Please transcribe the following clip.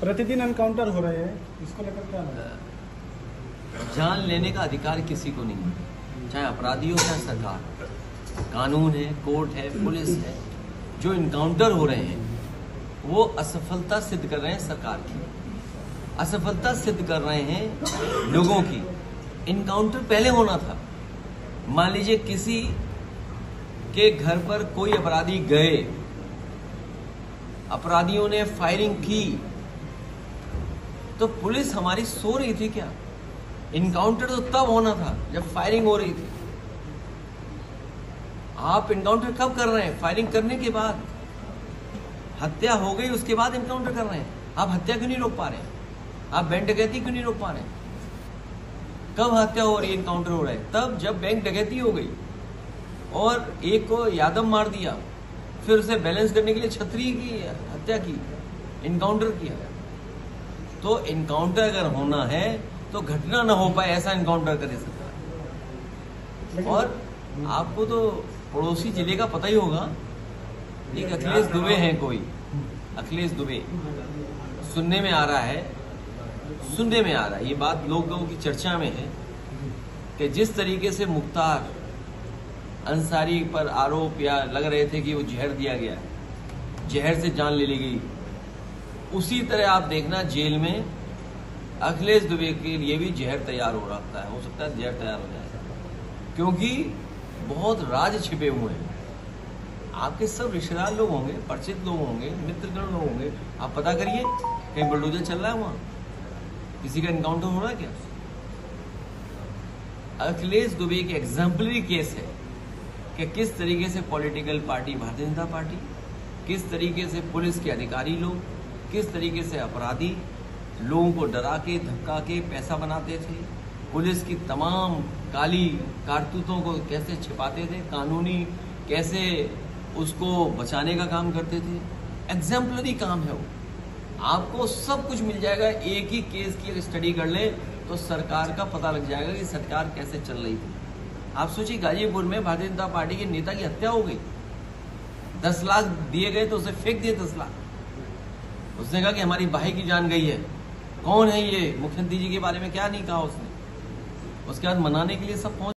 प्रतिदिन एनकाउंटर हो रहे हैं, इसको लेकर क्या लगा? जान लेने का अधिकार किसी को नहीं है, चाहे अपराधी हो चाहे सरकार। कानून है, कोर्ट है, पुलिस है। जो इनकाउंटर हो रहे हैं वो असफलता सिद्ध कर रहे हैं सरकार की, असफलता सिद्ध कर रहे हैं लोगों की। इनकाउंटर पहले होना था। मान लीजिए किसी के घर पर कोई अपराधी गए, अपराधियों ने फायरिंग की, तो पुलिस हमारी सो रही थी क्या? इनकाउंटर तो तब होना था जब फायरिंग हो रही थी। आप इनकाउंटर कब कर रहे हैं? फायरिंग करने के बाद। हत्या हो गई उसके बाद इनकाउंटर कर रहे हैं। आप हत्या क्यों नहीं रोक पा रहे हैं? आप बैंक डकैती क्यों नहीं रोक पा रहे हैं? कब हत्या हो रही है, इनकाउंटर हो रहा है? तब जब बैंक डकैती हो गई और एक को यादव मार दिया, फिर उसे बैलेंस करने के लिए छतरी की हत्या की, इनकाउंटर किया। तो इनकाउंटर अगर होना है तो घटना ना हो पाए ऐसा इनकाउंटर करे सरकार। और आपको तो पड़ोसी जिले का पता ही होगा, एक अखिलेश दुबे हैं, कोई अखिलेश दुबे, सुनने में आ रहा है, ये बात लोगों की चर्चा में है कि जिस तरीके से मुख्तार अंसारी पर आरोप या लग रहे थे कि वो जहर दिया गया, जहर से जान ले ली गई, उसी तरह आप देखना जेल में अखिलेश दुबे के लिए भी जहर तैयार हो रहा है। हो सकता है जहर तैयार हो जाए, क्योंकि बहुत राज छिपे हुए हैं। आपके सब रिश्तेदार लोग होंगे, परिचित लोग होंगे, मित्रगण लोग होंगे। आप पता करिए कहीं बुलडोजर चल रहा है, वहां किसी का इनकाउंटर हो रहा है क्या? अखिलेश दुबे एक एग्जाम्पलरी केस है कि किस तरीके से political party Bharatiya Janata party, किस तरीके से पुलिस के अधिकारी लोग, किस तरीके से अपराधी लोगों को डरा के धक्का के पैसा बनाते थे, पुलिस की तमाम काली कारतूतों को कैसे छिपाते थे, कानूनी कैसे उसको बचाने का काम करते थे। एग्जाम्पलरी काम है वो। आपको सब कुछ मिल जाएगा। एक ही केस की स्टडी कर ले तो सरकार का पता लग जाएगा कि सरकार कैसे चल रही थी। आप सोचिए, गाजीपुर में भारतीय जनता पार्टी के नेता की हत्या हो गई, 10 लाख दिए गए तो उसे फेंक दिए 10 लाख। उसने कहा कि हमारी भाई की जान गई है। कौन है ये? मुख्यमंत्री जी के बारे में क्या नहीं कहा उसने? उसके बाद मनाने के लिए सब पहुंच